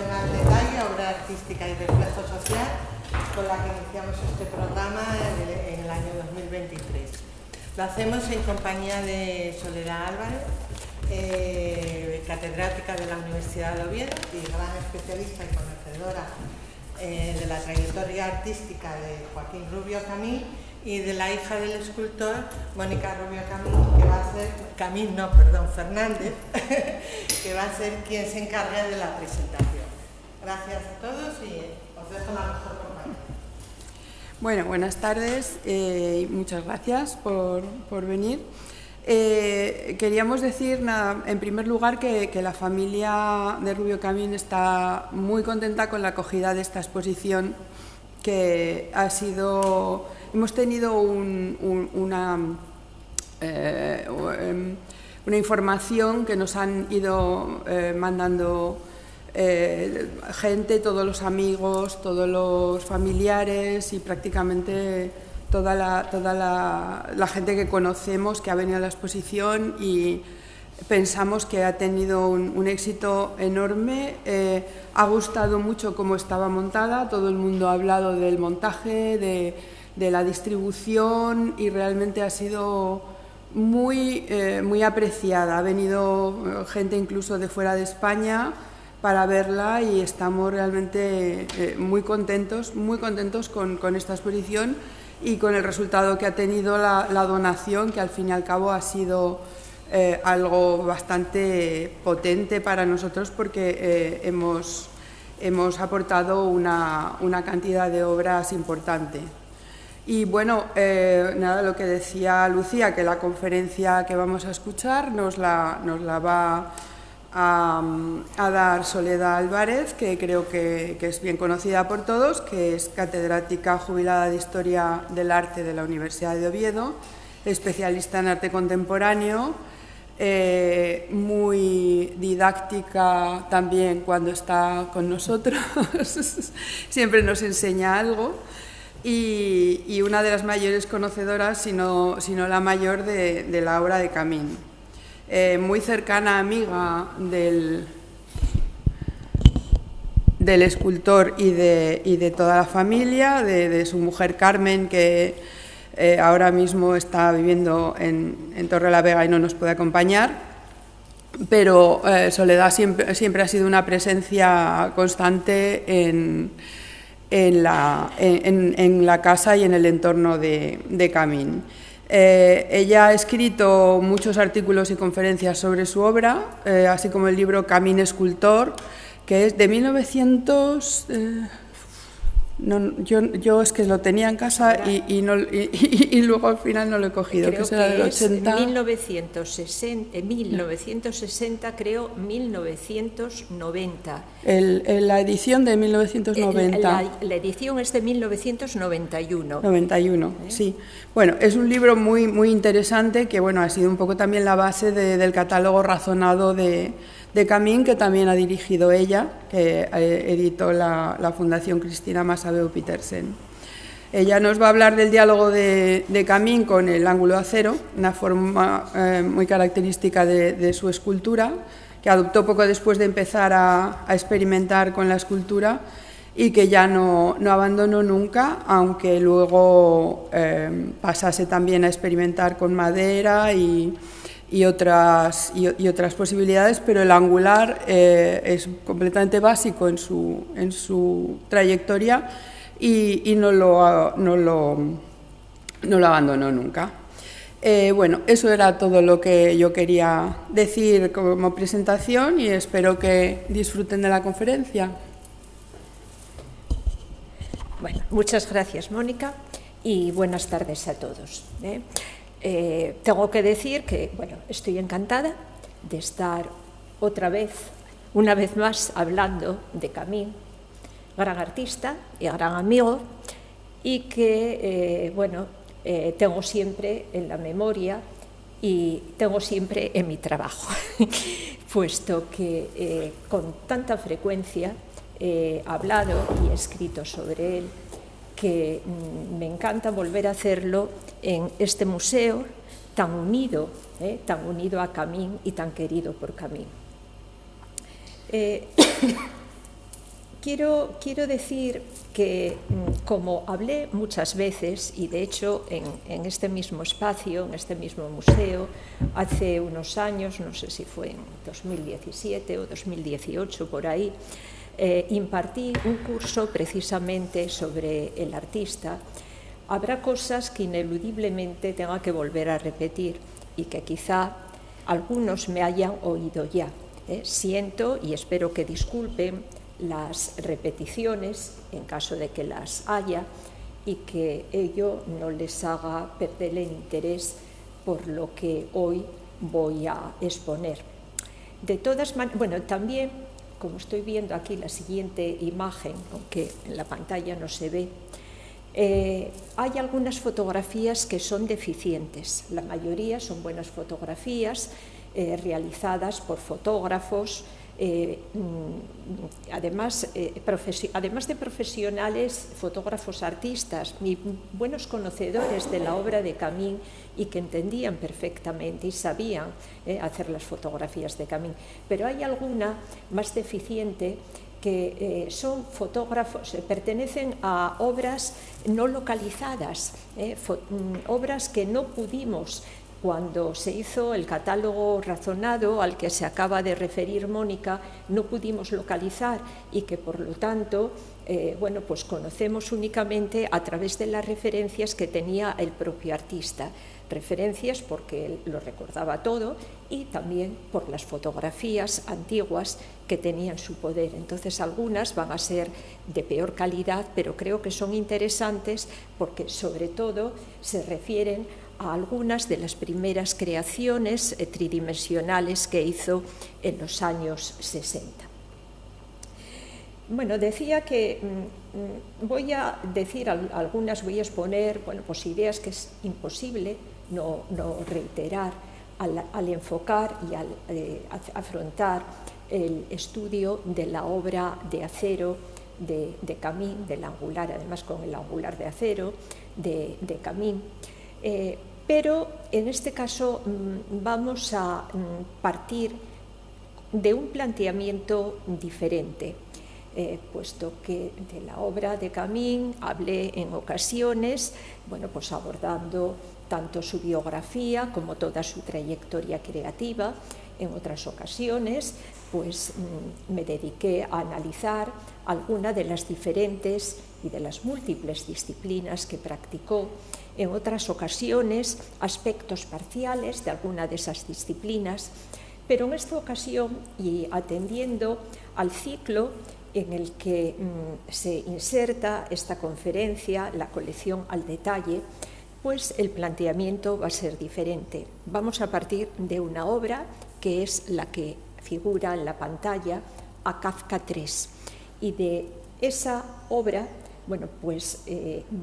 Introducción al detalle, obra artística y reflejo social, con la que iniciamos este programa en el año 2023. Lo hacemos en compañía de Soledad Álvarez, catedrática de la Universidad de Oviedo y gran especialista y conocedora de la trayectoria artística de Joaquín Rubio Camín, y de la hija del escultor, Mónica Rubio Camín, que va a ser, Fernández, que va a ser quien se encargue de la presentación. Gracias a todos y os dejo la mejor compañía. Bueno, buenas tardes y muchas gracias por venir. Queríamos decir, en primer lugar, que la familia de Rubio Camín está muy contenta con la acogida de esta exposición, que ha sido... Hemos tenido una información que nos han ido mandando gente, todos los amigos, todos los familiares y prácticamente toda la gente que conocemos que ha venido a la exposición, y pensamos que ha tenido un éxito enorme. Ha gustado mucho cómo estaba montada, todo el mundo ha hablado del montaje, de la distribución, y realmente ha sido muy apreciada. Ha venido gente incluso de fuera de España para verla y estamos realmente muy contentos con esta exposición y con el resultado que ha tenido la donación, que al fin y al cabo ha sido algo bastante potente para nosotros, porque hemos aportado una cantidad de obras importante. Y bueno, lo que decía Lucía, que la conferencia que vamos a escuchar nos la va a dar Soledad Álvarez, que creo que es bien conocida por todos, que es catedrática jubilada de Historia del Arte de la Universidad de Oviedo, especialista en arte contemporáneo, muy didáctica también cuando está con nosotros, siempre nos enseña algo. Y una de las mayores conocedoras, si no la mayor, de la obra de Camín. Muy cercana amiga del escultor y de toda la familia, de su mujer Carmen, que ahora mismo está viviendo en Torrelavega y no nos puede acompañar. Pero Soledad siempre ha sido una presencia constante en la casa y en el entorno de Camín. Ella ha escrito muchos artículos y conferencias sobre su obra, así como el libro Camín Escultor, que es de 1900... yo es que lo tenía en casa y luego al final no lo he cogido. Creo que del 80. 1960, creo, 1990. La edición de 1990. La edición es de 1991. 91, sí. Bueno, es un libro muy interesante que, bueno, ha sido un poco también la base del catálogo razonado de Camín, que también ha dirigido ella, que editó la Fundación Cristina Massabeu Petersen. Ella nos va a hablar del diálogo de Camín con el ángulo de acero, una forma muy característica de su escultura, que adoptó poco después de empezar a experimentar con la escultura y que ya no abandonó nunca, aunque luego pasase también a experimentar con madera y otras posibilidades, pero el angular es completamente básico en su trayectoria y no lo abandonó nunca. Bueno, eso era todo lo que yo quería decir como presentación y espero que disfruten de la conferencia. Bueno, muchas gracias, Mónica, y buenas tardes a todos. Tengo que decir que, bueno, estoy encantada de estar una vez más, hablando de Camín, gran artista y gran amigo, y que, tengo siempre en la memoria y tengo siempre en mi trabajo, puesto que con tanta frecuencia he hablado y he escrito sobre él, que me encanta volver a hacerlo en este museo tan unido a Camín y tan querido por Camín. quiero decir que, como hablé muchas veces, y de hecho en este mismo espacio, en este mismo museo, hace unos años, no sé si fue en 2017 o 2018, por ahí, impartí un curso precisamente sobre el artista. Habrá cosas que ineludiblemente tenga que volver a repetir y que quizá algunos me hayan oído ya. Siento y espero que disculpen las repeticiones, en caso de que las haya, y que ello no les haga perder el interés por lo que hoy voy a exponer. De todas maneras, bueno, también, como estoy viendo aquí la siguiente imagen, aunque en la pantalla no se ve, hay algunas fotografías que son deficientes. La mayoría son buenas fotografías realizadas por fotógrafos, además de profesionales, fotógrafos artistas y buenos conocedores de la obra de Camín y que entendían perfectamente y sabían hacer las fotografías de Camín. Pero hay alguna más deficiente que son fotógrafos, pertenecen a obras no localizadas, obras que no pudimos, cuando se hizo el catálogo razonado al que se acaba de referir Mónica, no pudimos localizar y que por lo tanto bueno, pues conocemos únicamente a través de las referencias que tenía el propio artista. Referencias porque él lo recordaba todo y también por las fotografías antiguas que tenían su poder. Entonces algunas van a ser de peor calidad, pero creo que son interesantes porque sobre todo se refieren a algunas de las primeras creaciones tridimensionales que hizo en los años 60. Bueno, decía que voy a decir algunas, voy a exponer, bueno, pues ideas que es imposible no reiterar al enfocar y al afrontar el estudio de la obra de acero de Camín, del angular, además con el angular de acero de Camín. Pero en este caso vamos a partir de un planteamiento diferente, puesto que de la obra de Camín hablé en ocasiones, bueno, pues abordando tanto su biografía como toda su trayectoria creativa. En otras ocasiones, pues me dediqué a analizar alguna de las diferentes y de las múltiples disciplinas que practicó. En otras ocasiones, aspectos parciales de alguna de esas disciplinas, pero en esta ocasión, y atendiendo al ciclo en el que se inserta esta conferencia, la colección al detalle, pues el planteamiento va a ser diferente. Vamos a partir de una obra que es la que figura en la pantalla, A Kafka 3, y de esa obra, bueno, pues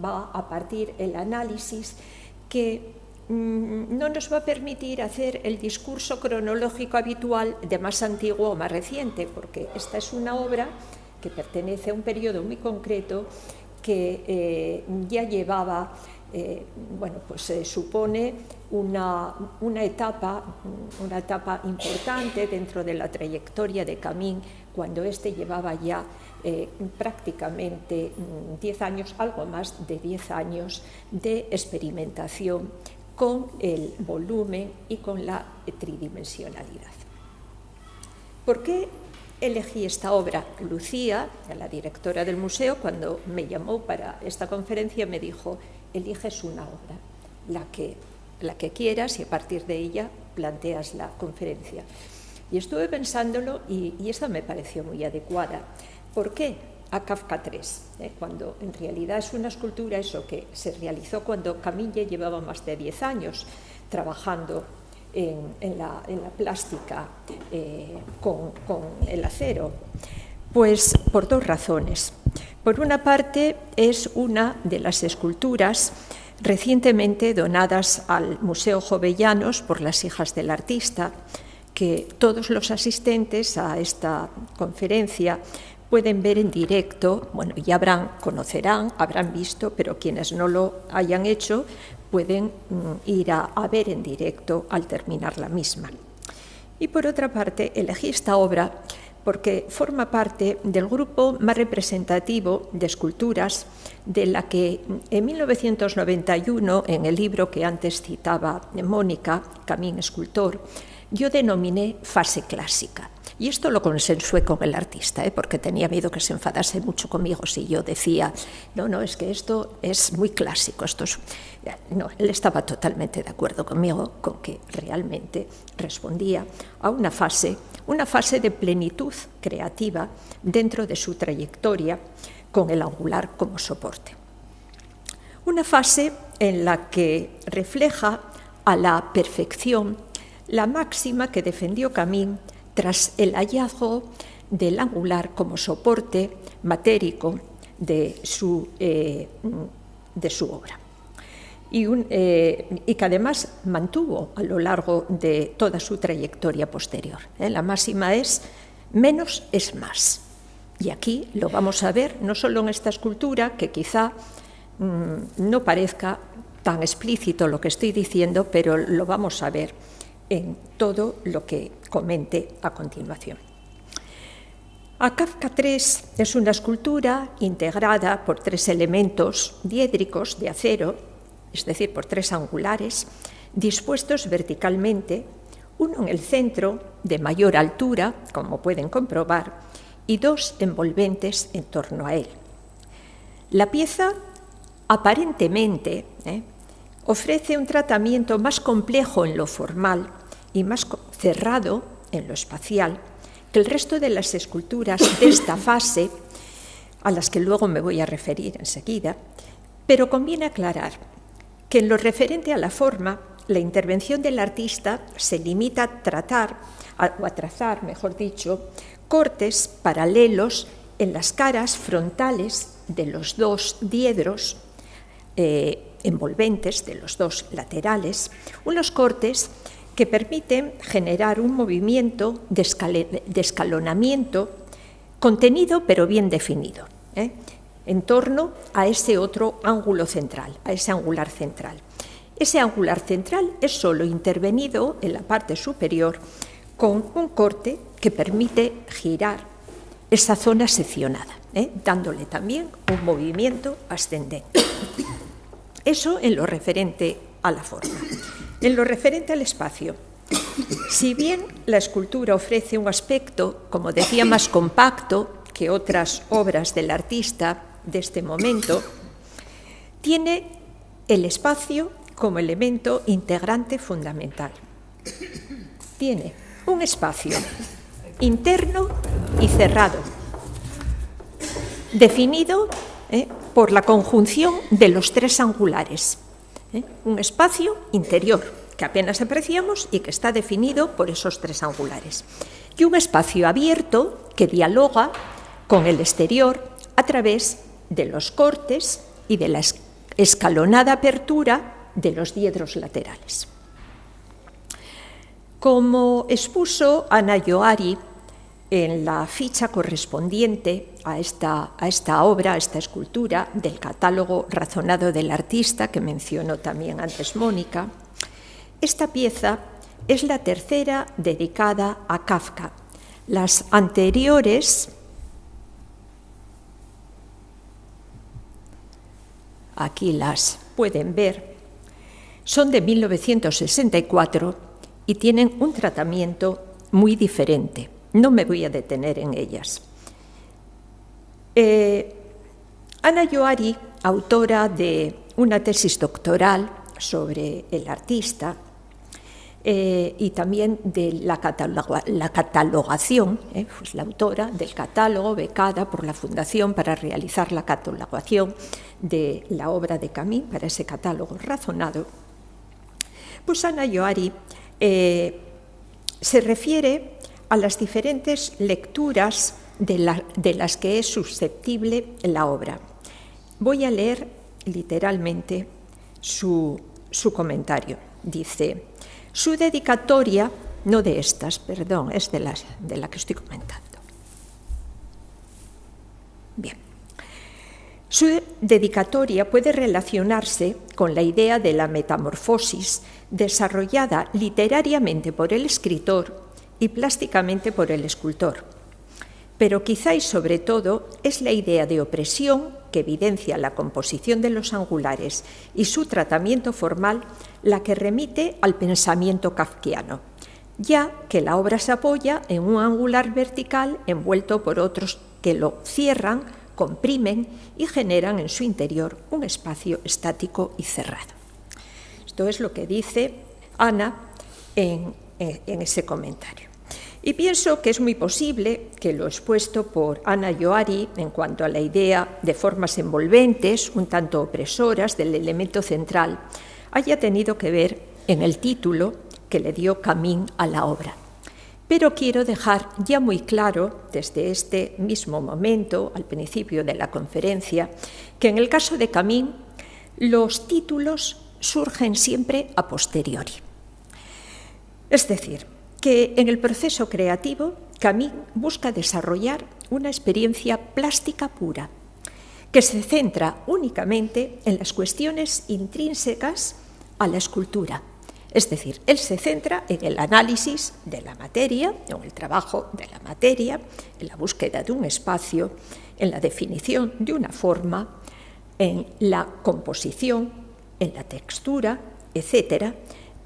va a partir el análisis que no nos va a permitir hacer el discurso cronológico habitual de más antiguo o más reciente, porque esta es una obra que pertenece a un periodo muy concreto que ya llevaba, bueno, pues supone una etapa importante dentro de la trayectoria de Camín, cuando éste llevaba ya prácticamente 10 años, algo más de 10 años de experimentación con el volumen y con la tridimensionalidad. ¿Por qué elegí esta obra? Lucía, la directora del museo, cuando me llamó para esta conferencia, me dijo: eliges una obra, la que quieras, y a partir de ella planteas la conferencia. Y estuve pensándolo y esta me pareció muy adecuada. ¿Por qué A Kafka 3? Cuando en realidad es una escultura, eso, que se realizó cuando Camín ya llevaba más de 10 años trabajando en la plástica con el acero. Pues por dos razones. Por una parte, es una de las esculturas recientemente donadas al Museo Jovellanos por las hijas del artista, que todos los asistentes a esta conferencia pueden ver en directo. Bueno, ya conocerán, habrán visto, pero quienes no lo hayan hecho pueden ir a ver en directo al terminar la misma. Y por otra parte, elegí esta obra porque forma parte del grupo más representativo de esculturas de la que en 1991, en el libro que antes citaba Mónica, Camín Escultor, yo denominé fase clásica. Y esto lo consensué con el artista, porque tenía miedo que se enfadase mucho conmigo si yo decía, no, es que esto es muy clásico. No, él estaba totalmente de acuerdo conmigo, con que realmente respondía a una fase de plenitud creativa dentro de su trayectoria con el angular como soporte. Una fase en la que refleja a la perfección la máxima que defendió Camín tras el hallazgo del angular como soporte matérico de su obra. Y que además mantuvo a lo largo de toda su trayectoria posterior. La máxima es menos es más. Y aquí lo vamos a ver no solo en esta escultura, que quizá no parezca tan explícito lo que estoy diciendo, pero lo vamos a ver en todo lo que comente a continuación. A Kafka 3 es una escultura integrada por 3 elementos diédricos de acero, es decir, por 3 angulares, dispuestos verticalmente, uno en el centro, de mayor altura, como pueden comprobar, y 2 envolventes en torno a él. La pieza, aparentemente, ofrece un tratamiento más complejo en lo formal y más cerrado en lo espacial que el resto de las esculturas de esta fase, a las que luego me voy a referir enseguida, pero conviene aclarar que en lo referente a la forma, la intervención del artista se limita a trazar, cortes paralelos en las caras frontales de los 2 diedros envolventes de los 2 laterales, unos cortes que permiten generar un movimiento de escalonamiento contenido pero bien definido, en torno a ese otro ángulo central, a ese angular central. Ese angular central es solo intervenido en la parte superior con un corte que permite girar esa zona seccionada, dándole también un movimiento ascendente. Eso en lo referente a la forma. En lo referente al espacio, si bien la escultura ofrece un aspecto, como decía, más compacto que otras obras del artista de este momento, tiene el espacio como elemento integrante fundamental. Tiene un espacio interno y cerrado, definido por la conjunción de los 3 angulares. Un espacio interior que apenas apreciamos y que está definido por esos 3 angulares. Y un espacio abierto que dialoga con el exterior a través de los cortes y de la escalonada apertura de los diedros laterales. Como expuso Ana Yoari en la ficha correspondiente a esta obra, a esta escultura del catálogo razonado del artista que mencionó también antes Mónica, esta pieza es la tercera dedicada a Kafka. Las anteriores, aquí las pueden ver, son de 1964 y tienen un tratamiento muy diferente. No me voy a detener en ellas. Ana Yoari, autora de una tesis doctoral sobre el artista y también de la catalogación, pues la autora del catálogo becada por la Fundación para realizar la catalogación de la obra de Camín para ese catálogo razonado, pues Ana Yoari se refiere a las diferentes lecturas de las que es susceptible la obra. Voy a leer literalmente su comentario. Dice, su dedicatoria, no de estas, perdón, es de la que estoy comentando. Bien. Su dedicatoria puede relacionarse con la idea de la metamorfosis desarrollada literariamente por el escritor y plásticamente por el escultor. pero quizá y sobre todo es la idea de opresión que evidencia la composición de los angulares y su tratamiento formal la que remite al pensamiento kafkiano, ya que la obra se apoya en un angular vertical envuelto por otros que lo cierran, comprimen y generan en su interior un espacio estático y cerrado. Esto es lo que dice Ana en ese comentario. Y pienso que es muy posible que lo expuesto por Ana Yoari en cuanto a la idea de formas envolventes, un tanto opresoras, del elemento central, haya tenido que ver en el título que le dio Camín a la obra. Pero quiero dejar ya muy claro, desde este mismo momento, al principio de la conferencia, que en el caso de Camín, los títulos surgen siempre a posteriori. Es decir, que en el proceso creativo, Camín busca desarrollar una experiencia plástica pura, que se centra únicamente en las cuestiones intrínsecas a la escultura. Es decir, él se centra en el análisis de la materia, en el trabajo de la materia, en la búsqueda de un espacio, en la definición de una forma, en la composición, en la textura, etcétera,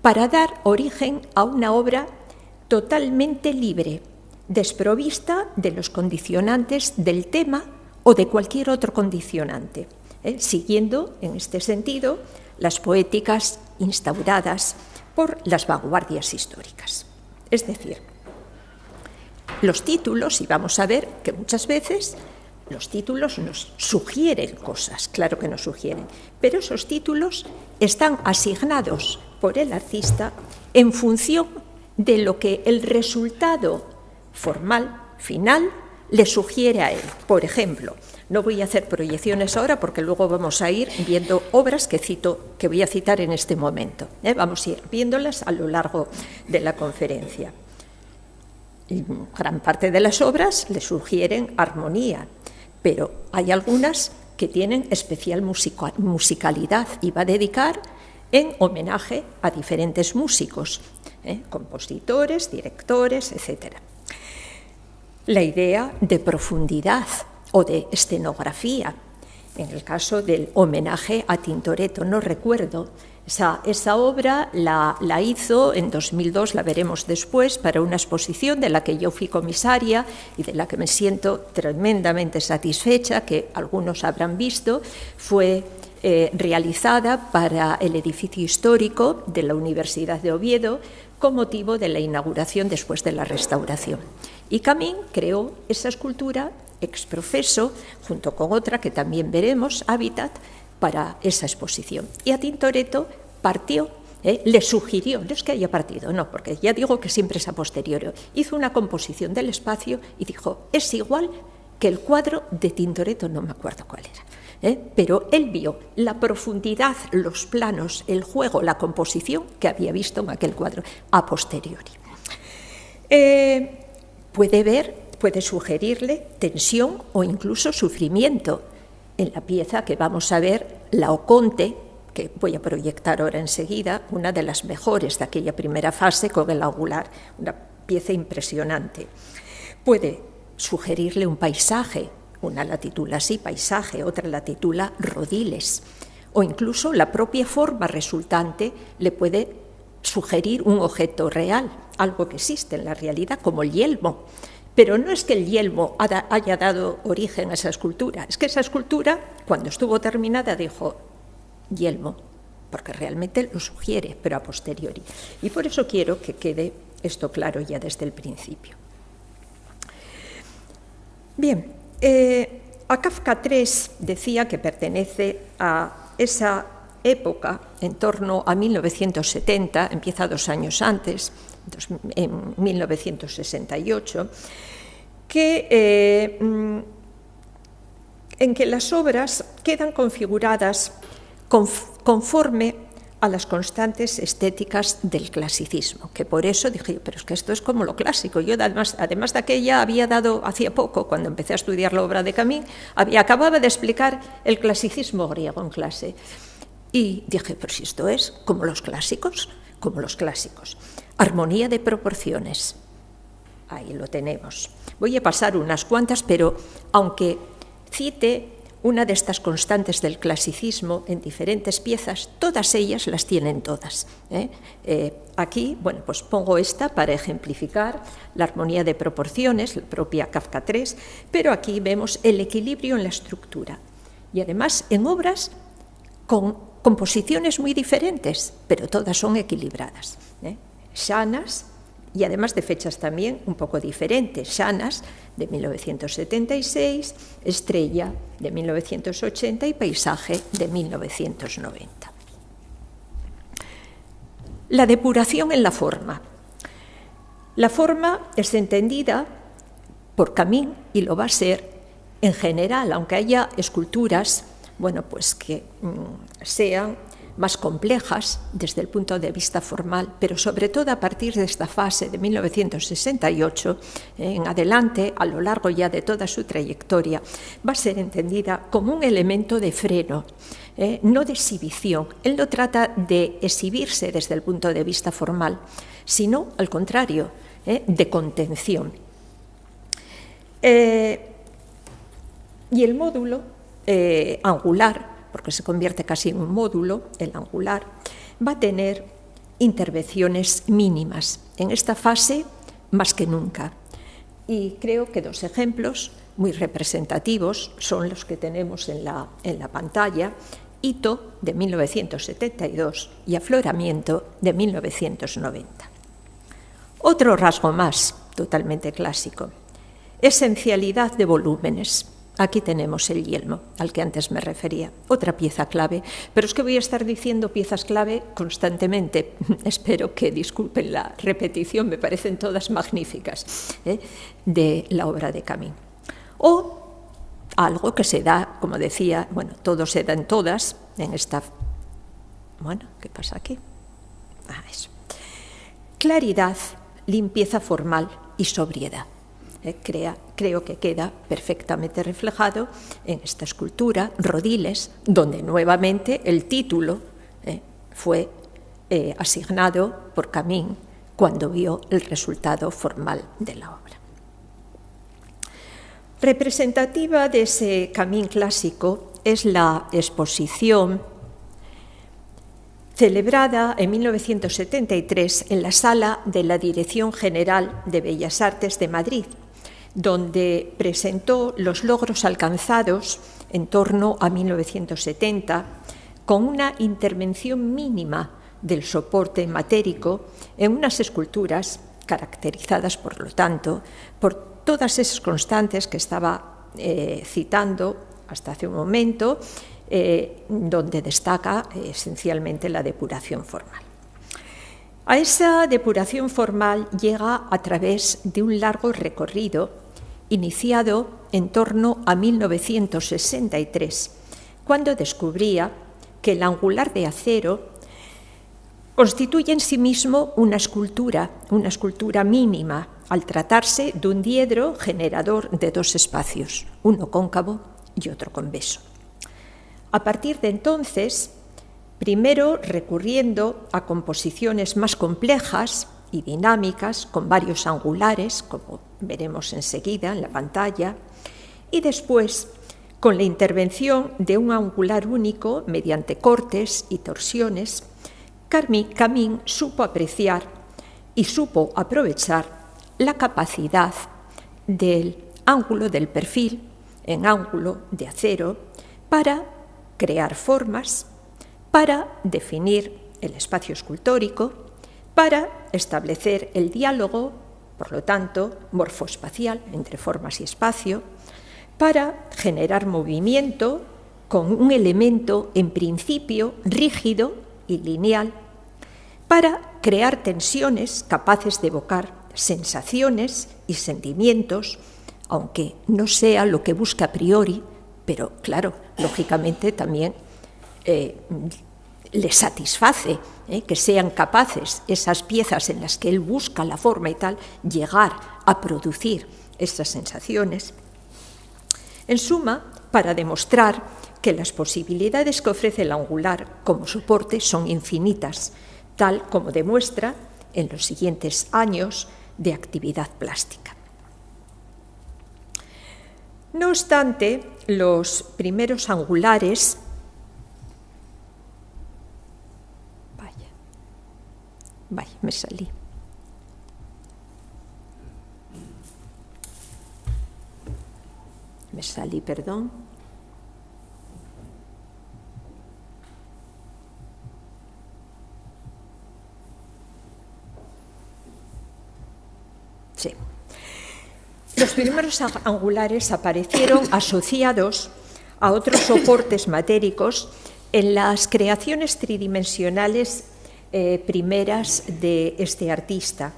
para dar origen a una obra totalmente libre, desprovista de los condicionantes del tema o de cualquier otro condicionante, siguiendo, en este sentido, las poéticas instauradas por las vanguardias históricas. Es decir, los títulos, y vamos a ver que muchas veces los títulos nos sugieren cosas, claro que nos sugieren, pero esos títulos están asignados por el artista en función de lo que el resultado formal, final, le sugiere a él. Por ejemplo, no voy a hacer proyecciones ahora porque luego vamos a ir viendo obras que voy a citar en este momento. Vamos a ir viéndolas a lo largo de la conferencia. Gran parte de las obras le sugieren armonía, pero hay algunas que tienen especial musicalidad y va a dedicar en homenaje a diferentes músicos, compositores, directores, etc. La idea de profundidad o de escenografía. En el caso del homenaje a Tintoretto, no recuerdo, esa obra la hizo en 2002, la veremos después, para una exposición de la que yo fui comisaria y de la que me siento tremendamente satisfecha, que algunos habrán visto. Fue realizada para el edificio histórico de la Universidad de Oviedo con motivo de la inauguración después de la restauración. Y Camín creó esa escultura ex professo, junto con otra que también veremos, Hábitat, para esa exposición. Y a Tintoretto partió, le sugirió, no es que haya partido, no, porque ya digo que siempre es a posteriori, hizo una composición del espacio y dijo, es igual que el cuadro de Tintoretto, no me acuerdo cuál era, pero él vio la profundidad, los planos, el juego, la composición que había visto en aquel cuadro a posteriori. Puede sugerirle tensión o incluso sufrimiento. En la pieza que vamos a ver, Laoconte, que voy a proyectar ahora enseguida, una de las mejores de aquella primera fase con el angular, una pieza impresionante. Puede sugerirle un paisaje, una la titula así, paisaje, otra la titula rodiles, o incluso la propia forma resultante le puede sugerir un objeto real, algo que existe en la realidad, como el yelmo. Pero no es que el yelmo haya dado origen a esa escultura, es que esa escultura, cuando estuvo terminada, dijo yelmo, porque realmente lo sugiere, pero a posteriori. Y por eso quiero que quede esto claro ya desde el principio. Bien, a Kafka 3 decía que pertenece a esa época, en torno a 1970, empieza 2 años antes, en 1968, en que las obras quedan configuradas conforme a las constantes estéticas del clasicismo, que por eso dije, pero es que esto es como lo clásico. Yo además de aquella había dado, hacía poco, cuando empecé a estudiar la obra de Camín, acababa de explicar el clasicismo griego en clase. Y dije, pero si esto es como los clásicos, armonía de proporciones, ahí lo tenemos. Voy a pasar unas cuantas, pero aunque cite una de estas constantes del clasicismo en diferentes piezas, todas ellas las tienen todas. Aquí, bueno, pues pongo esta para ejemplificar la armonía de proporciones, la propia Kafka 3, pero aquí vemos el equilibrio en la estructura. Y además en obras con composiciones muy diferentes, pero todas son equilibradas. Llanas, y además de fechas también un poco diferentes. Llanas, de 1976, Estrella, de 1980 y Paisaje, de 1990. La depuración en la forma. La forma es entendida por Camín, y lo va a ser en general, aunque haya esculturas, bueno, pues que sean más complejas desde el punto de vista formal, pero sobre todo a partir de esta fase de 1968 en adelante, a lo largo ya de toda su trayectoria, va a ser entendida como un elemento de freno, no de exhibición. Él no trata de exhibirse desde el punto de vista formal, sino al contrario, de contención. Y el módulo angular, porque se convierte casi en un módulo, el angular, va a tener intervenciones mínimas. En esta fase, más que nunca. Y creo que dos ejemplos muy representativos son los que tenemos en la pantalla: Hito, de 1972, y Afloramiento, de 1990. Otro rasgo más, totalmente clásico: esencialidad de volúmenes. Aquí tenemos el yelmo, al que antes me refería, otra pieza clave, pero es que voy a estar diciendo piezas clave constantemente. Espero que disculpen la repetición, me parecen todas magníficas, de la obra de Camín. O algo que se da, como decía, bueno, todo se da en todas, en esta... Bueno, ¿qué pasa aquí? Eso. Claridad, limpieza formal y sobriedad. Creo que queda perfectamente reflejado en esta escultura, Rodiles, donde nuevamente el título fue asignado por Camín cuando vio el resultado formal de la obra. Representativa de ese Camín clásico es la exposición celebrada en 1973 en la sala de la Dirección General de Bellas Artes de Madrid, donde presentó los logros alcanzados en torno a 1970 con una intervención mínima del soporte matérico en unas esculturas caracterizadas, por lo tanto, por todas esas constantes que estaba citando hasta hace un momento, donde destaca esencialmente la depuración formal. A esa depuración formal llega a través de un largo recorrido iniciado en torno a 1963, cuando descubría que el angular de acero constituye en sí mismo una escultura mínima, al tratarse de un diedro generador de dos espacios, uno cóncavo y otro convexo. A partir de entonces, primero recurriendo a composiciones más complejas y dinámicas, con varios angulares, como veremos enseguida en la pantalla, y después con la intervención de un angular único mediante cortes y torsiones, Camín supo apreciar y supo aprovechar la capacidad del ángulo del perfil en ángulo de acero para crear formas, para definir el espacio escultórico, para establecer el diálogo, por lo tanto, morfoespacial entre formas y espacio, para generar movimiento con un elemento en principio rígido y lineal, para crear tensiones capaces de evocar sensaciones y sentimientos, aunque no sea lo que busca a priori, pero claro, lógicamente también le satisface que sean capaces esas piezas en las que él busca la forma y tal, llegar a producir esas sensaciones. En suma, para demostrar que las posibilidades que ofrece el angular como soporte son infinitas, tal como demuestra en los siguientes años de actividad plástica. No obstante, los primeros angulares, vaya, me salí. Perdón. Sí. Los primeros angulares aparecieron asociados a otros soportes matéricos en las creaciones tridimensionales primeras de este artista.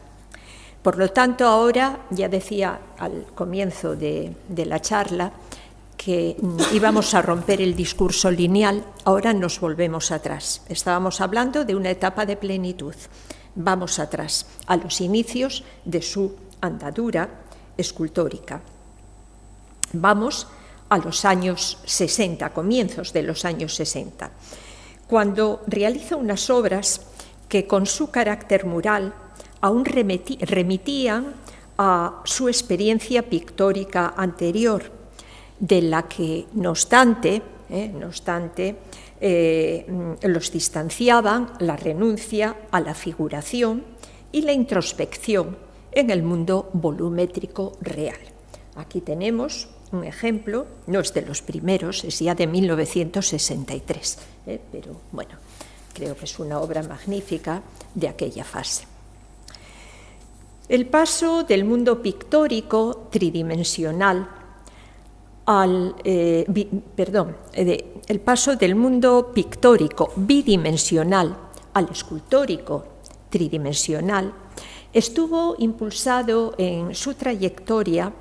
Por lo tanto, ahora, ya decía al comienzo de la charla, que íbamos a romper el discurso lineal, ahora nos volvemos atrás. Estábamos hablando de una etapa de plenitud. Vamos atrás, a los inicios de su andadura escultórica. Vamos a los años 60, comienzos de los años 60, cuando realiza unas obras que con su carácter mural aún remitían a su experiencia pictórica anterior, de la que, no obstante, los distanciaban la renuncia a la figuración y la introspección en el mundo volumétrico real. Aquí tenemos un ejemplo, no es de los primeros, es ya de 1963, pero bueno, creo que es una obra magnífica de aquella fase. El paso del mundo pictórico tridimensional el paso del mundo pictórico bidimensional al escultórico tridimensional estuvo impulsado en su trayectoria,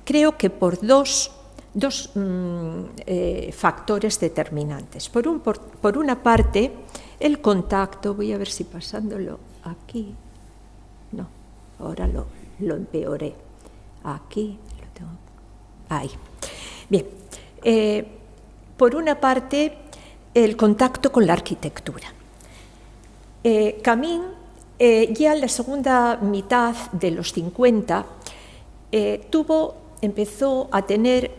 creo que por dos factores determinantes. Por una parte, el contacto, voy a ver si pasándolo aquí, no, ahora lo empeoré, aquí, lo tengo, ahí. Bien, por una parte, el contacto con la arquitectura. Camín, ya en la segunda mitad de los 50, empezó a tener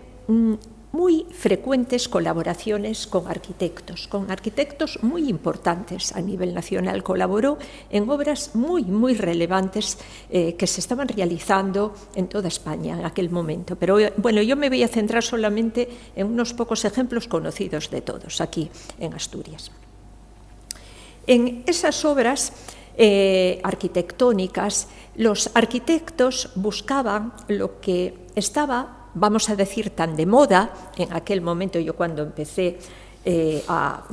muy frecuentes colaboraciones con arquitectos muy importantes a nivel nacional. Colaboró en obras muy relevantes que se estaban realizando en toda España en aquel momento. Pero bueno, yo me voy a centrar solamente en unos pocos ejemplos conocidos de todos aquí en Asturias. En esas obras arquitectónicas, los arquitectos buscaban lo que estaba, vamos a decir, tan de moda en aquel momento. Yo cuando empecé a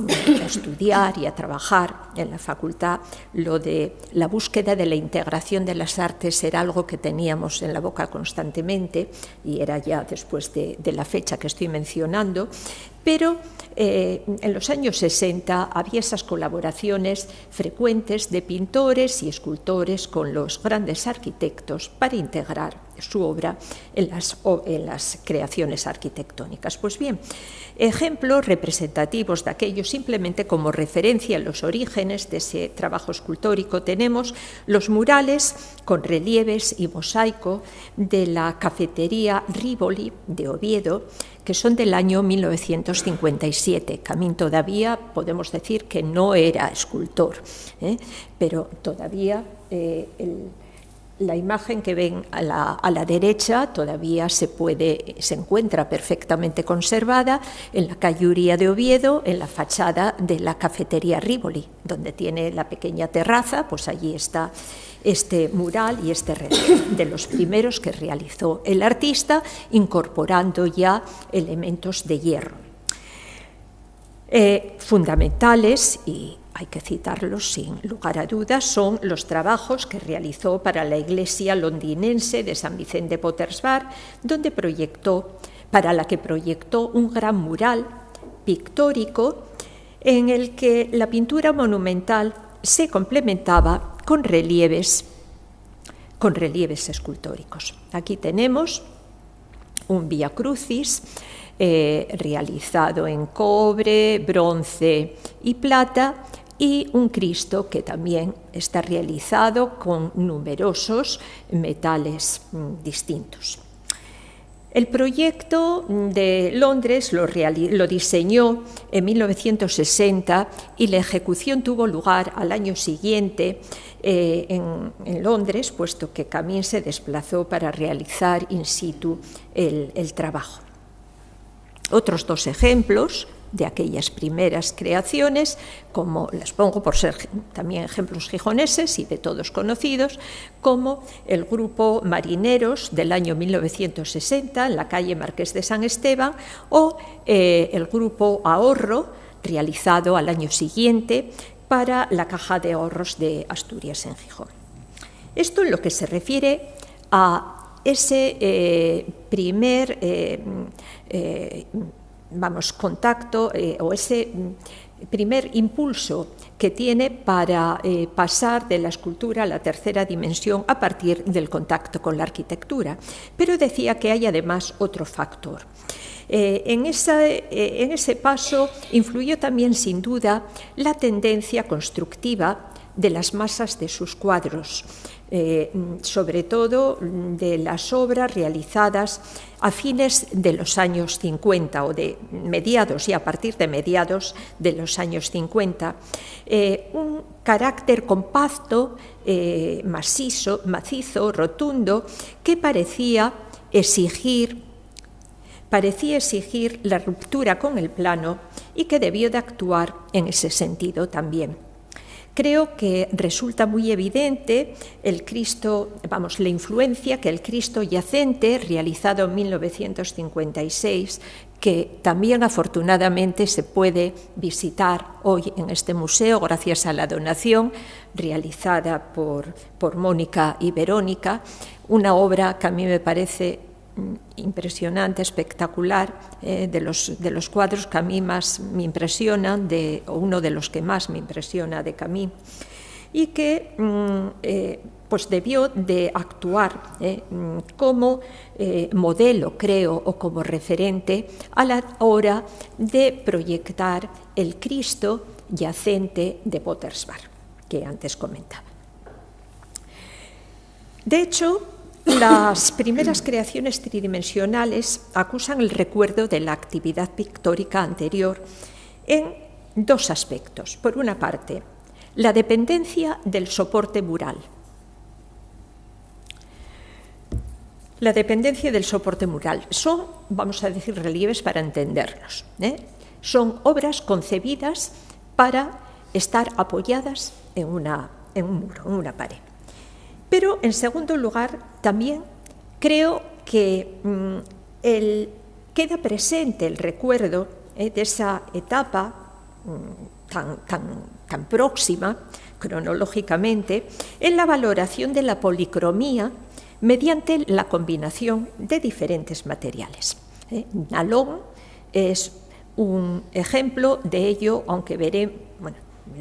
estudiar y a trabajar en la facultad, lo de la búsqueda de la integración de las artes era algo que teníamos en la boca constantemente, y era ya después de la fecha que estoy mencionando, pero en los años 60 había esas colaboraciones frecuentes de pintores y escultores con los grandes arquitectos para integrar su obra en las creaciones arquitectónicas. Pues bien, ejemplos representativos de aquello, simplemente como referencia a los orígenes de ese trabajo escultórico, tenemos los murales con relieves y mosaico de la cafetería Rivoli de Oviedo, que son del año 1957. Camín todavía podemos decir que no era escultor, pero todavía la imagen que ven a la derecha todavía se encuentra perfectamente conservada en la calle Uría de Oviedo, en la fachada de la cafetería Rivoli, donde tiene la pequeña terraza. Pues allí está este mural y este relieve, de los primeros que realizó el artista, incorporando ya elementos de hierro. Fundamentales, y hay que citarlos sin lugar a dudas, son los trabajos que realizó para la iglesia londinense de San Vicente Pottersbar, para la que proyectó un gran mural pictórico en el que la pintura monumental se complementaba con relieves escultóricos. Aquí tenemos un Vía Crucis realizado en cobre, bronce y plata, y un Cristo que también está realizado con numerosos metales distintos. El proyecto de Londres lo diseñó en 1960 y la ejecución tuvo lugar al año siguiente en Londres, puesto que Camín se desplazó para realizar in situ el trabajo. Otros dos ejemplos de aquellas primeras creaciones, como las pongo por ser también ejemplos gijoneses y de todos conocidos, como el grupo Marineros del año 1960 en la calle Marqués de San Esteban, o el grupo Ahorro, realizado al año siguiente para la Caja de Ahorros de Asturias en Gijón. Esto en lo que se refiere a ese primer contacto o ese primer impulso que tiene para pasar de la escultura a la tercera dimensión a partir del contacto con la arquitectura. Pero decía que hay además otro factor. En ese paso influyó también sin duda la tendencia constructiva de las masas de sus cuadros, sobre todo de las obras realizadas a fines de los años 50 o de mediados y a partir de mediados de los años 50, un carácter compacto, macizo, rotundo, que parecía exigir la ruptura con el plano y que debió de actuar en ese sentido también. Creo que resulta muy evidente la influencia que el Cristo yacente, realizado en 1956, que también afortunadamente se puede visitar hoy en este museo gracias a la donación realizada por Mónica y Verónica, una obra que a mí me parece impresionante, espectacular, de los cuadros que a mí más me impresionan, o uno de los que más me impresiona de Camín, y que pues debió de actuar como modelo, creo, o como referente a la hora de proyectar el Cristo yacente de Potters Bar, que antes comentaba. De hecho, las primeras creaciones tridimensionales acusan el recuerdo de la actividad pictórica anterior en dos aspectos. Por una parte, la dependencia del soporte mural. La dependencia del soporte mural son, vamos a decir, relieves para entendernos. Son obras concebidas para estar apoyadas en un muro, en una pared. Pero, en segundo lugar, también creo que queda presente el recuerdo de esa etapa tan próxima, cronológicamente, en la valoración de la policromía mediante la combinación de diferentes materiales. Nalón es un ejemplo de ello, aunque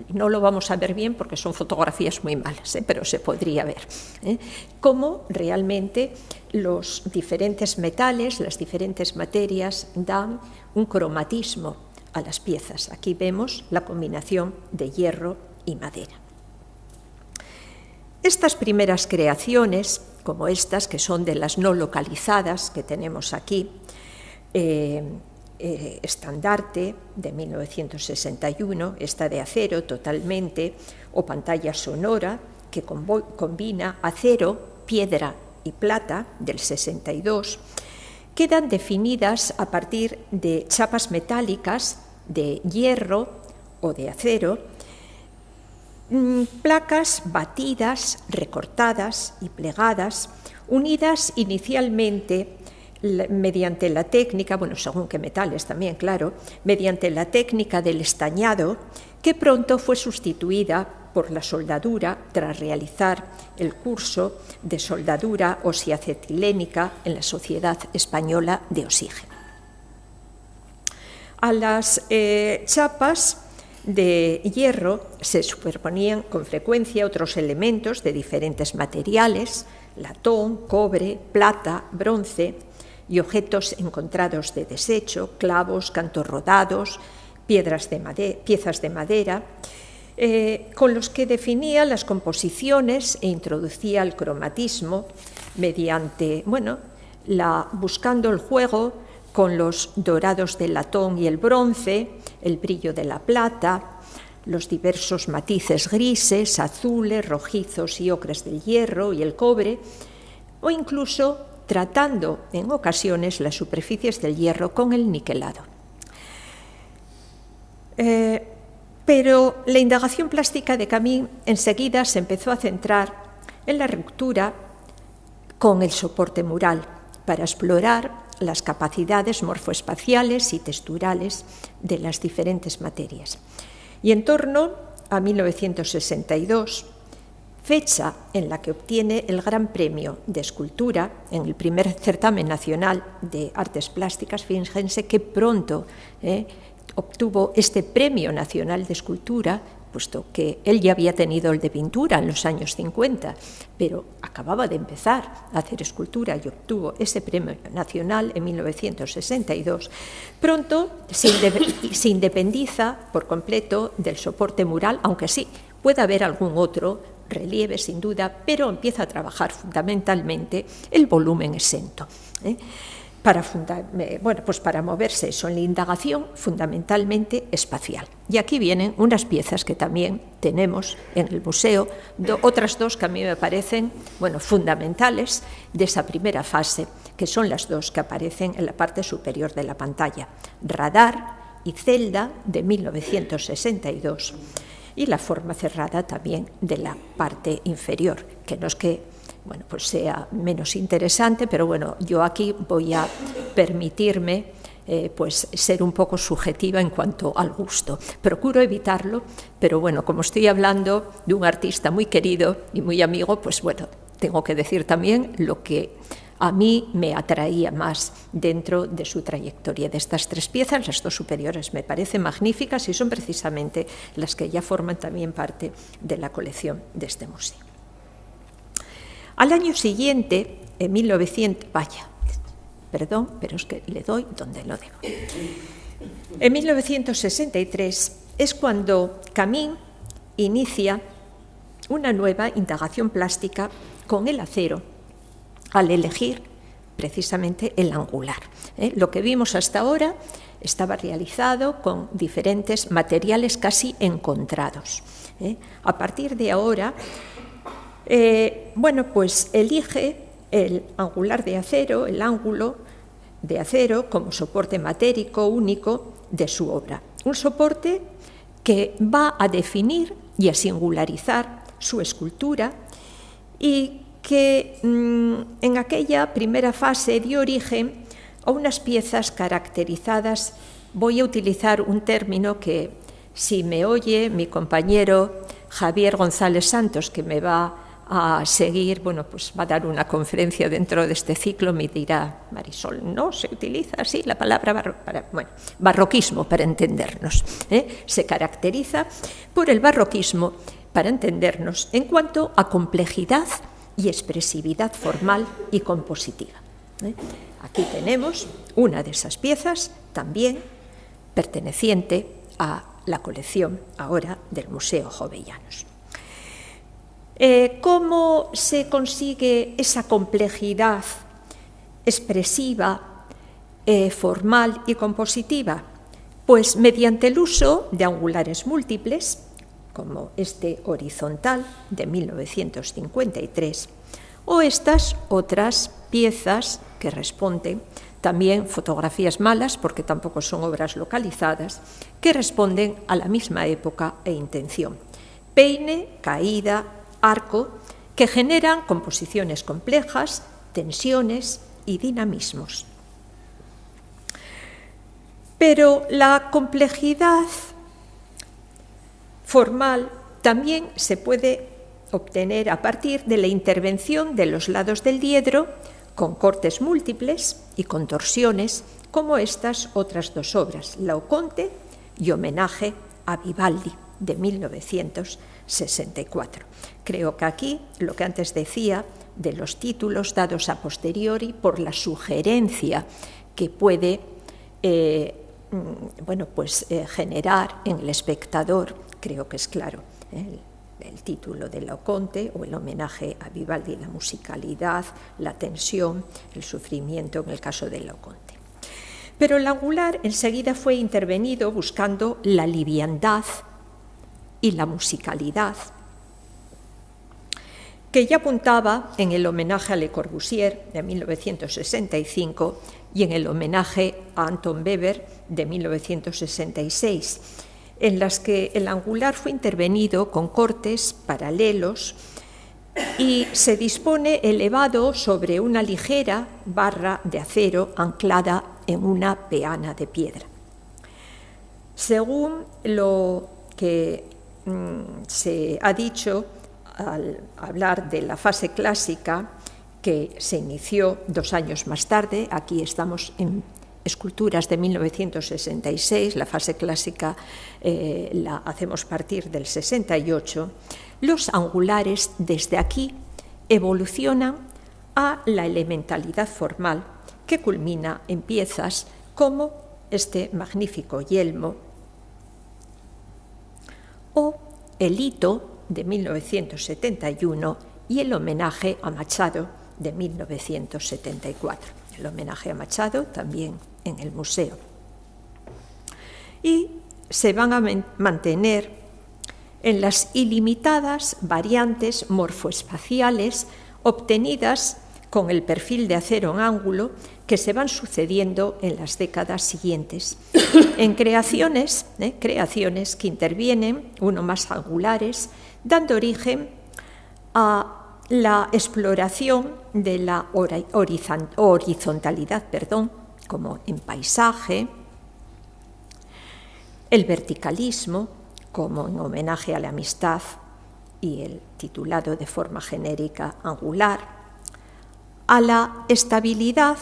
no lo vamos a ver bien porque son fotografías muy malas, pero se podría ver cómo realmente los diferentes metales, las diferentes materias dan un cromatismo a las piezas. Aquí vemos la combinación de hierro y madera. Estas primeras creaciones, como estas, que son de las no localizadas que tenemos aquí, Estandarte de 1961, esta de acero totalmente, o Pantalla sonora, que combina acero, piedra y plata, del 62, quedan definidas a partir de chapas metálicas de hierro o de acero, placas batidas, recortadas y plegadas, unidas inicialmente mediante la técnica, según qué metales también, claro, mediante la técnica del estañado, que pronto fue sustituida por la soldadura tras realizar el curso de soldadura osiacetilénica en la Sociedad Española de Oxígeno. A las chapas de hierro se superponían con frecuencia otros elementos de diferentes materiales, latón, cobre, plata, bronce, y objetos encontrados de desecho, clavos, cantos rodados, piezas de madera, con los que definía las composiciones e introducía el cromatismo mediante, buscando el juego con los dorados del latón y el bronce, el brillo de la plata, los diversos matices grises, azules, rojizos y ocres del hierro y el cobre, o incluso tratando en ocasiones las superficies del hierro con el niquelado. Pero la indagación plástica de Camille enseguida se empezó a centrar en la ruptura con el soporte mural para explorar las capacidades morfoespaciales y texturales de las diferentes materias. Y en torno a 1962, fecha en la que obtiene el Gran Premio de Escultura en el primer certamen nacional de artes plásticas, fíjense que pronto obtuvo este Premio Nacional de Escultura, puesto que él ya había tenido el de pintura en los años 50, pero acababa de empezar a hacer escultura y obtuvo ese Premio Nacional en 1962. Pronto se independiza por completo del soporte mural, aunque sí, puede haber algún otro relieve sin duda, pero empieza a trabajar fundamentalmente el volumen exento. Para moverse eso en la indagación fundamentalmente espacial. Y aquí vienen unas piezas que también tenemos en el museo, otras dos que a mí me parecen fundamentales de esa primera fase, que son las dos que aparecen en la parte superior de la pantalla, Radar y Celda de 1962, y la forma cerrada también de la parte inferior, que no es que sea menos interesante, pero yo aquí voy a permitirme ser un poco subjetiva en cuanto al gusto. Procuro evitarlo, pero como estoy hablando de un artista muy querido y muy amigo, tengo que decir también lo que a mí me atraía más dentro de su trayectoria. De estas tres piezas, las dos superiores me parecen magníficas y son precisamente las que ya forman también parte de la colección de este museo. Al año siguiente, en 1900, pero es que le doy donde lo debo. En 1963 es cuando Camille inicia una nueva indagación plástica con el acero, al elegir precisamente el angular. Lo que vimos hasta ahora estaba realizado con diferentes materiales casi encontrados. A partir de ahora, elige el angular de acero, el ángulo de acero como soporte matérico único de su obra. Un soporte que va a definir y a singularizar su escultura y que en aquella primera fase dio origen a unas piezas caracterizadas. Voy a utilizar un término que, si me oye mi compañero Javier González Santos, que me va a seguir, va a dar una conferencia dentro de este ciclo, me dirá: Marisol, no se utiliza así la palabra barroquismo para entendernos. Se caracteriza por el barroquismo para entendernos en cuanto a complejidad y expresividad formal y compositiva. Aquí tenemos una de esas piezas, también perteneciente a la colección ahora del Museo Jovellanos. ¿Cómo se consigue esa complejidad expresiva, formal y compositiva? Pues mediante el uso de angulares múltiples, como este horizontal de 1953, o estas otras piezas que responden, también fotografías malas, porque tampoco son obras localizadas, que responden a la misma época e intención. Peine, caída, arco, que generan composiciones complejas, tensiones y dinamismos. Pero la complejidad formal también se puede obtener a partir de la intervención de los lados del diedro con cortes múltiples y contorsiones, como estas otras dos obras, Laoconte y Homenaje a Vivaldi, de 1964. Creo que aquí, lo que antes decía de los títulos dados a posteriori por la sugerencia que puede bueno, pues generar en el espectador, creo que es claro, el título de Laoconte o el homenaje a Vivaldi, la musicalidad, la tensión, el sufrimiento en el caso de Laoconte. Pero el Angular enseguida fue intervenido buscando la liviandad y la musicalidad, que ya apuntaba en el homenaje a Le Corbusier de 1965 y en el homenaje a Anton Weber de 1966, en las que el Angular fue intervenido con cortes paralelos y se dispone elevado sobre una ligera barra de acero anclada en una peana de piedra. Según lo que se ha dicho al hablar de la fase clásica, que se inició 2 años más tarde, aquí estamos en esculturas de 1966, la fase clásica la hacemos partir del 68, los angulares desde aquí evolucionan a la elementalidad formal, que culmina en piezas como este magnífico yelmo o el hito de 1971 y el homenaje a Machado de 1974. El homenaje a Machado también en el museo. Y se van a mantener en las ilimitadas variantes morfoespaciales obtenidas con el perfil de acero en ángulo que se van sucediendo en las décadas siguientes, en creaciones que intervienen, uno más angulares, dando origen a la exploración de la horizontalidad, como en paisaje, el verticalismo, como en homenaje a la amistad y el titulado de forma genérica angular, a la estabilidad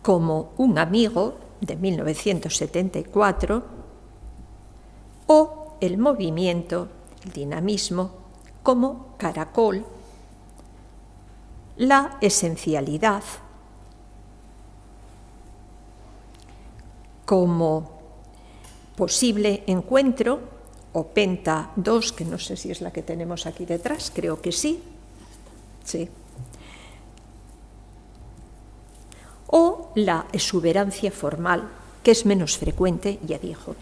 como un amigo de 1974 o el movimiento, el dinamismo como caracol, la esencialidad como posible encuentro o Penta 2, que no sé si es la que tenemos aquí detrás, creo que sí, o la exuberancia formal, que es menos frecuente, ya dijo,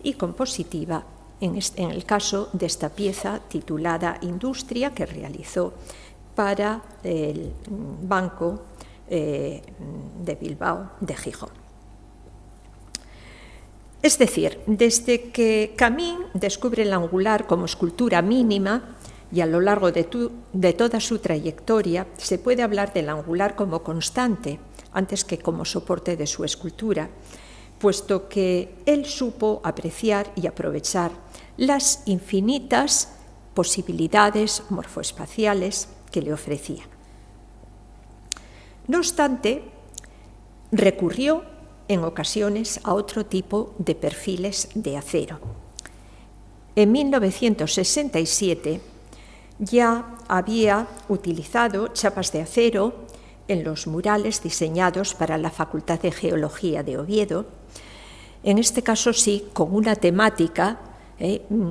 y compositiva en el caso de esta pieza titulada Industria, que realizó para el Banco de Bilbao de Gijón. Es decir, desde que Camín descubre el angular como escultura mínima y a lo largo de toda su trayectoria se puede hablar del angular como constante antes que como soporte de su escultura, puesto que él supo apreciar y aprovechar las infinitas posibilidades morfoespaciales que le ofrecía. No obstante, recurrió en ocasiones a otro tipo de perfiles de acero. En 1967 ya había utilizado chapas de acero en los murales diseñados para la Facultad de Geología de Oviedo, en este caso sí, con una temática,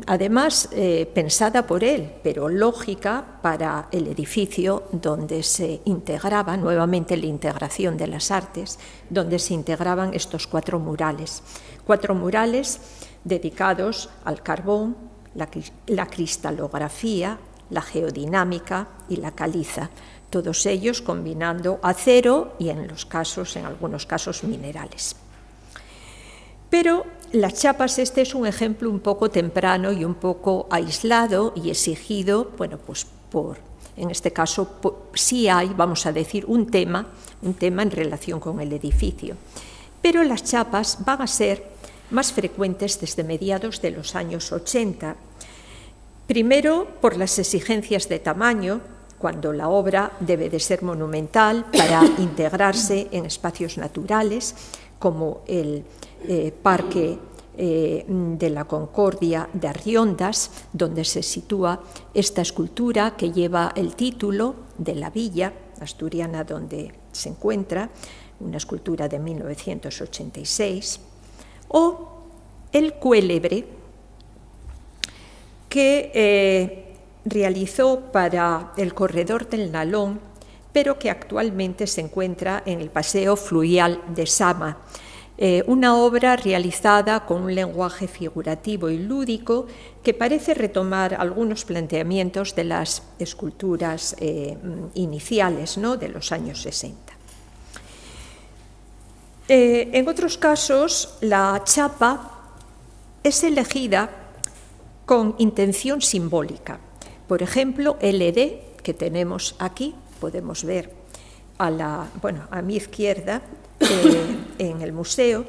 además pensada por él, pero lógica para el edificio donde se integraba, nuevamente la integración de las artes, donde se integraban estos 4 murales. 4 murales dedicados al carbón, la cristalografía, la geodinámica y la caliza, todos ellos combinando acero y en algunos casos minerales. Pero las chapas, este es un ejemplo un poco temprano y un poco aislado y exigido, bueno, pues en este caso sí hay, vamos a decir, un tema en relación con el edificio. Pero las chapas van a ser más frecuentes desde mediados de los años 80. Primero, por las exigencias de tamaño, cuando la obra debe de ser monumental para integrarse en espacios naturales, como el Parque de la Concordia de Arriondas, donde se sitúa esta escultura que lleva el título de la villa asturiana donde se encuentra, una escultura de 1986. o el cuélebre que realizó para el Corredor del Nalón, pero que actualmente se encuentra en el Paseo Fluvial de Sama, una obra realizada con un lenguaje figurativo y lúdico que parece retomar algunos planteamientos de las esculturas iniciales, ¿no?, de los años 60. En otros casos, la chapa es elegida con intención simbólica. Por ejemplo, LED, que tenemos aquí, podemos ver a mi izquierda, en el museo,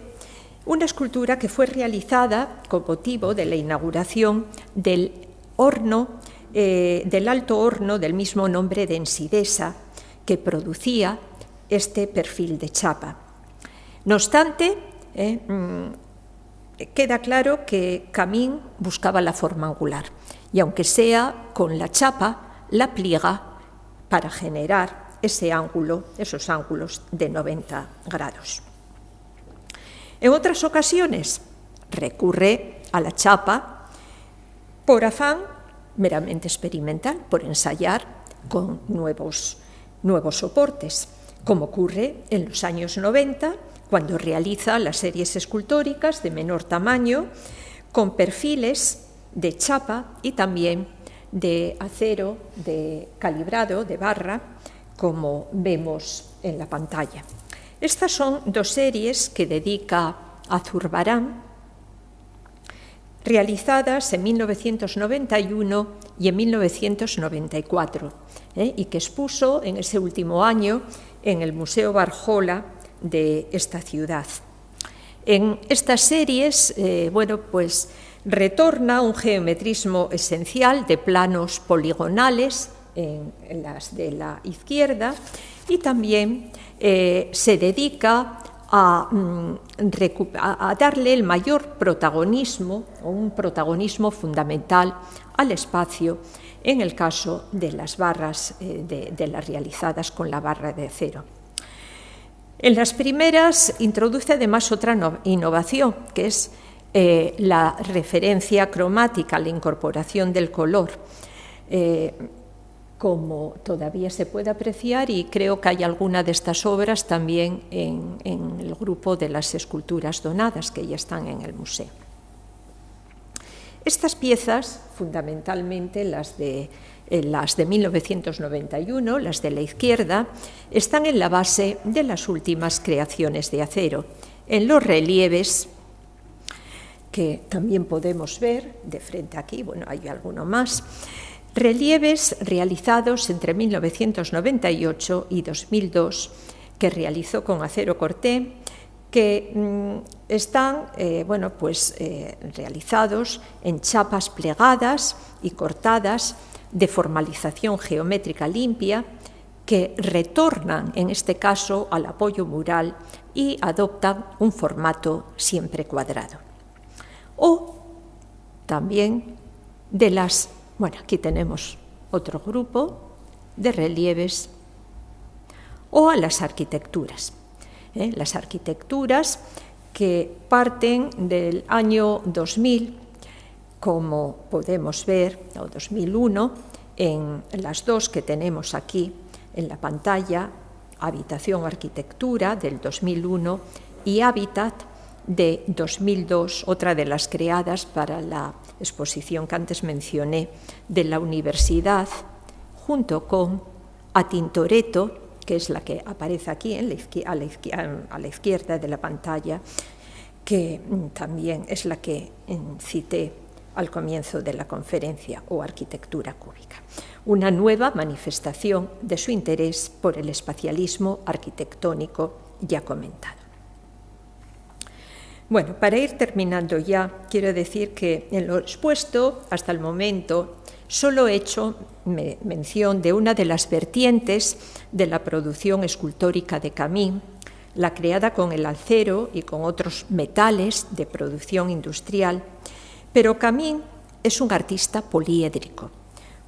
una escultura que fue realizada con motivo de la inauguración del horno, del alto horno del mismo nombre de Ensidesa, que producía este perfil de chapa. No obstante, queda claro que Camín buscaba la forma angular, y aunque sea con la chapa, la pliega para generar esos ángulos de 90 grados. En otras ocasiones recurre a la chapa por afán meramente experimental, por ensayar con nuevos soportes, como ocurre en los años 90, cuando realiza las series escultóricas de menor tamaño, con perfiles de chapa y también de acero de calibrado, de barra, como vemos en la pantalla. Estas son dos series que dedica a Zurbarán, realizadas en 1991 y en 1994, y que expuso en ese último año en el Museo Barjola de esta ciudad. En estas series, retorna un geometrismo esencial de planos poligonales en las de la izquierda, y también se dedica a darle el mayor protagonismo, o un protagonismo fundamental, al espacio, en el caso de las barras, de las realizadas con la barra de acero. En las primeras introduce además otra innovación, que es la referencia cromática, la incorporación del color. Como todavía se puede apreciar, y creo que hay alguna de estas obras también en el grupo de las esculturas donadas, que ya están en el museo. Estas piezas, fundamentalmente las de 1991, las de la izquierda, están en la base de las últimas creaciones de acero. En los relieves, que también podemos ver de frente aquí, hay alguno más, relieves realizados entre 1998 y 2002, que realizó con acero corté, que están realizados en chapas plegadas y cortadas de formalización geométrica limpia, que retornan, en este caso, al apoyo mural y adoptan un formato siempre cuadrado. O también de las... aquí tenemos otro grupo de relieves, o a las arquitecturas. Las arquitecturas que parten del año 2000, como podemos ver, o 2001, en las dos que tenemos aquí en la pantalla, Habitación Arquitectura del 2001 y Hábitat de 2002, otra de las creadas para la exposición que antes mencioné de la universidad, junto con A Tintoretto, que es la que aparece aquí a la izquierda de la pantalla, que también es la que cité al comienzo de la conferencia, o arquitectura cúbica. Una nueva manifestación de su interés por el espacialismo arquitectónico ya comentado. Para ir terminando ya, quiero decir que en lo expuesto hasta el momento solo he hecho mención de una de las vertientes de la producción escultórica de Camín, la creada con el acero y con otros metales de producción industrial, pero Camín es un artista poliédrico,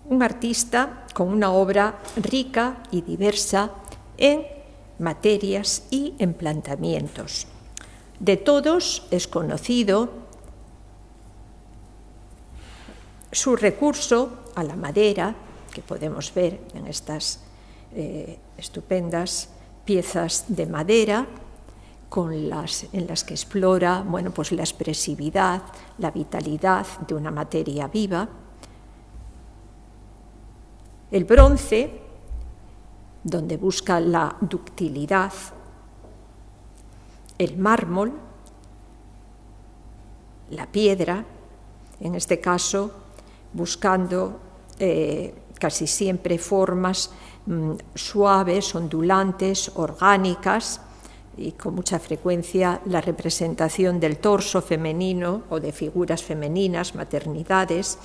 un artista con una obra rica y diversa en materias y en planteamientos. De todos es conocido su recurso a la madera, que podemos ver en estas estupendas piezas de madera, en las que explora, bueno, pues la expresividad, la vitalidad de una materia viva. El bronce, donde busca la ductilidad. El mármol, la piedra, en este caso buscando casi siempre formas suaves, ondulantes, orgánicas, y con mucha frecuencia la representación del torso femenino o de figuras femeninas, maternidades,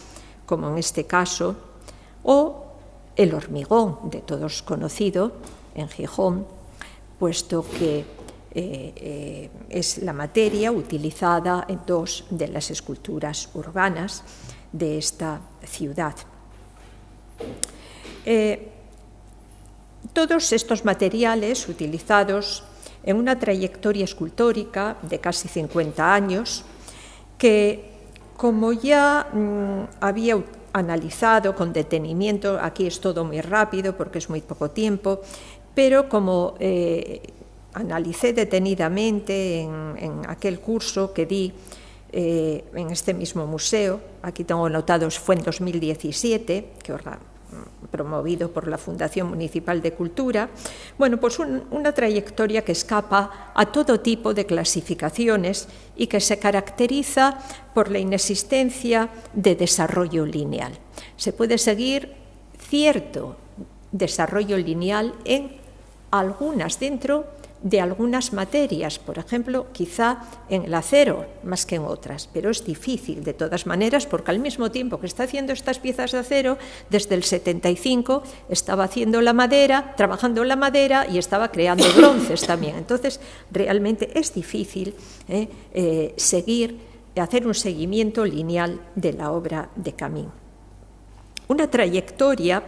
como en este caso, o el hormigón, de todos conocido, en Gijón, puesto que es la materia utilizada en dos de las esculturas urbanas de esta ciudad. Todos estos materiales utilizados en una trayectoria escultórica de casi 50 años, que, como ya había analizado con detenimiento, aquí es todo muy rápido porque es muy poco tiempo, pero como analicé detenidamente en aquel curso que di en este mismo museo, aquí tengo anotados, fue en 2017, promovido por la Fundación Municipal de Cultura, bueno, pues una trayectoria que escapa a todo tipo de clasificaciones y que se caracteriza por la inexistencia de desarrollo lineal. Se puede seguir cierto desarrollo lineal en algunas, dentro de algunas materias, por ejemplo, quizá en el acero más que en otras, pero es difícil de todas maneras porque al mismo tiempo que está haciendo estas piezas de acero, desde el 75 estaba haciendo la madera, trabajando la madera y estaba creando bronces también. Entonces, realmente es difícil hacer un seguimiento lineal de la obra de Camín. Una trayectoria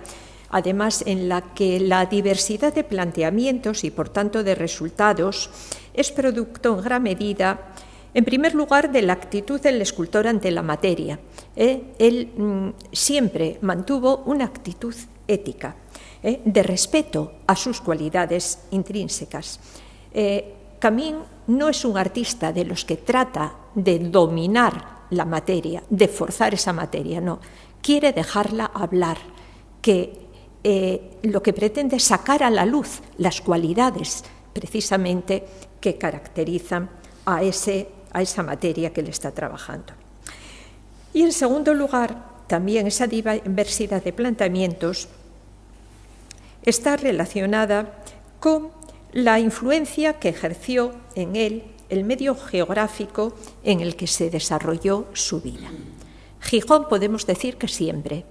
además en la que la diversidad de planteamientos y, por tanto, de resultados es producto en gran medida, en primer lugar, de la actitud del escultor ante la materia. Él siempre mantuvo una actitud ética, de respeto a sus cualidades intrínsecas. Camín no es un artista de los que trata de dominar la materia, de forzar esa materia, no. Quiere dejarla hablar, que lo que pretende es sacar a la luz las cualidades precisamente que caracterizan a esa materia que le está trabajando. Y en segundo lugar, también esa diversidad de planteamientos está relacionada con la influencia que ejerció en él el medio geográfico en el que se desarrolló su vida. Gijón podemos decir que siempre,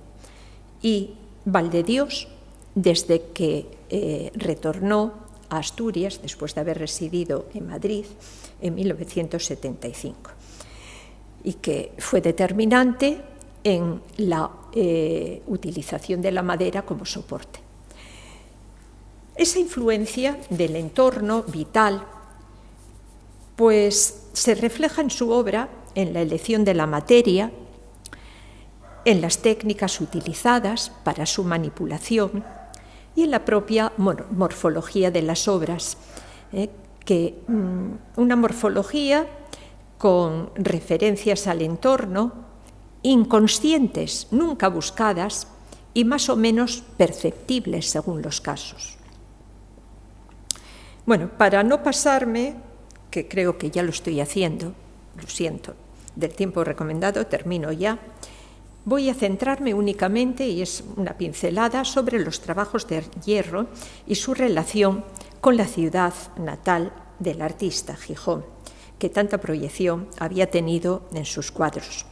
y Valdedios, desde que retornó a Asturias, después de haber residido en Madrid en 1975, y que fue determinante en la utilización de la madera como soporte. Esa influencia del entorno vital pues, se refleja en su obra, en la elección de la materia, en las técnicas utilizadas para su manipulación y en la propia morfología de las obras, una morfología con referencias al entorno, inconscientes, nunca buscadas y más o menos perceptibles según los casos. Bueno, para no pasarme, que creo que ya lo estoy haciendo, lo siento, del tiempo recomendado, termino ya. Voy a centrarme únicamente, y es una pincelada, sobre los trabajos de hierro y su relación con la ciudad natal del artista, Gijón, que tanta proyección había tenido en sus cuadros.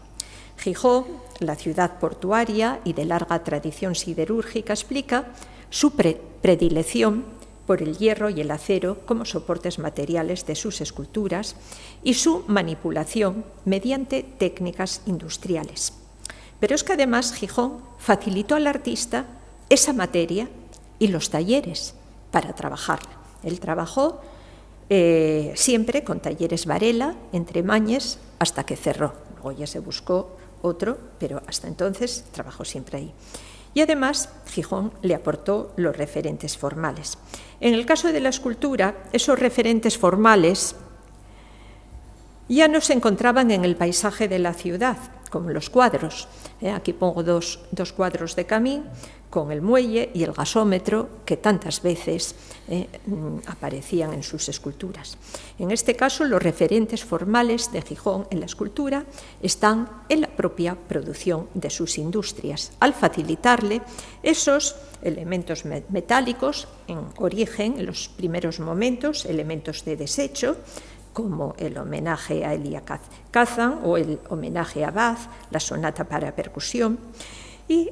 Gijón, la ciudad portuaria y de larga tradición siderúrgica, explica su predilección por el hierro y el acero como soportes materiales de sus esculturas y su manipulación mediante técnicas industriales. Pero es que además Gijón facilitó al artista esa materia y los talleres para trabajarla. Él trabajó siempre con Talleres Varela, entre Mañes, hasta que cerró. Luego ya se buscó otro, pero hasta entonces trabajó siempre ahí. Y además, Gijón le aportó los referentes formales. En el caso de la escultura, esos referentes formales ya no se encontraban en el paisaje de la ciudad, como los cuadros. Aquí pongo dos cuadros de Camín, con el muelle y el gasómetro, que tantas veces aparecían en sus esculturas. En este caso, los referentes formales de Gijón en la escultura están en la propia producción de sus industrias, al facilitarle esos elementos metálicos en origen, en los primeros momentos, elementos de desecho, como el homenaje a Elia Kazan o el homenaje a Bach, la sonata para percusión, y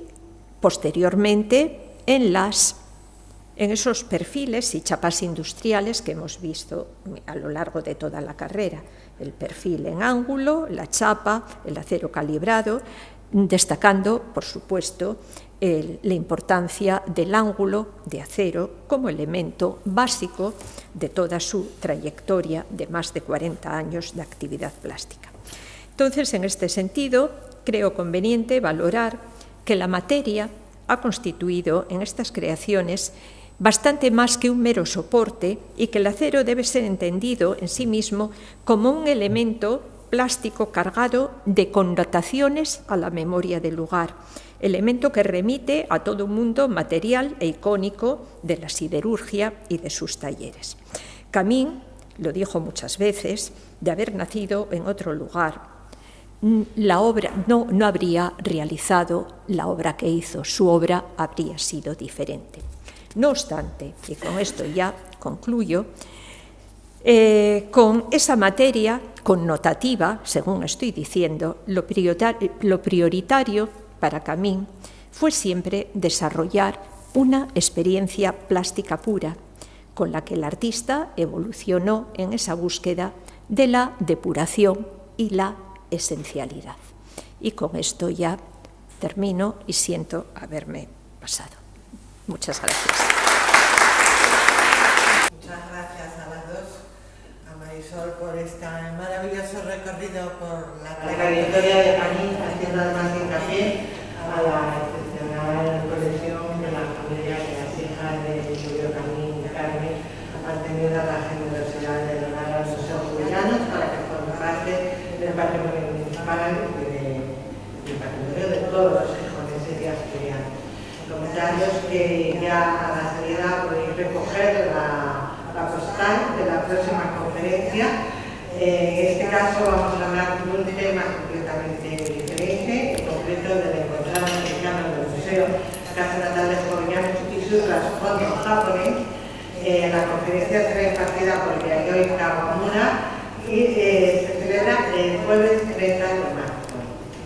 posteriormente en esos perfiles y chapas industriales que hemos visto a lo largo de toda la carrera, el perfil en ángulo, la chapa, el acero calibrado, destacando, por supuesto, la importancia del ángulo de acero como elemento básico de toda su trayectoria de más de 40 años de actividad plástica. Entonces, en este sentido, creo conveniente valorar que la materia ha constituido en estas creaciones bastante más que un mero soporte y que el acero debe ser entendido en sí mismo como un elemento plástico cargado de connotaciones a la memoria del lugar, elemento que remite a todo un mundo material e icónico de la siderurgia y de sus talleres. Camín lo dijo muchas veces, de haber nacido en otro lugar, la obra no habría realizado la obra que hizo, su obra habría sido diferente. No obstante, y con esto ya concluyo, con esa materia connotativa, según estoy diciendo, lo prioritario para Camín fue siempre desarrollar una experiencia plástica pura, con la que el artista evolucionó en esa búsqueda de la depuración y la esencialidad. Y con esto ya termino y siento haberme pasado. Muchas gracias. Muchas gracias a las dos, a Marisol por este maravilloso recorrido por la trayectoria de Camín, haciendo además hincapié a la excepcional colección de la familia que las hijas de Rubio Camín y Carmen han tenido la generosidad de donar al Museo Julianos para que forme parte del patrimonio municipal y del patrimonio de todos los gijoneses y asturianos. Comentarios que ya a la salida podéis recoger la postal de la próxima conferencia. En este caso vamos a hablar de un tema completamente diferente, en concreto del encontrado mexicano del Museo Casa Natal de Jovellanos y su trasfondo japonés. La conferencia será impartida por Yayoi Kawamura y se celebra el jueves 30 de marzo.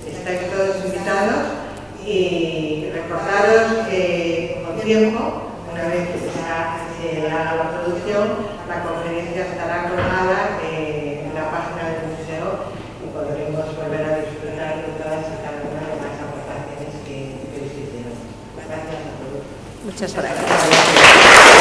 Estáis todos invitados. Y recordaros que con tiempo, una vez que se haga la producción, la conferencia estará colgada en la página del museo y podremos volver a disfrutar de todas y cada una de las aportaciones que hicieron. Gracias a todos. Muchas gracias.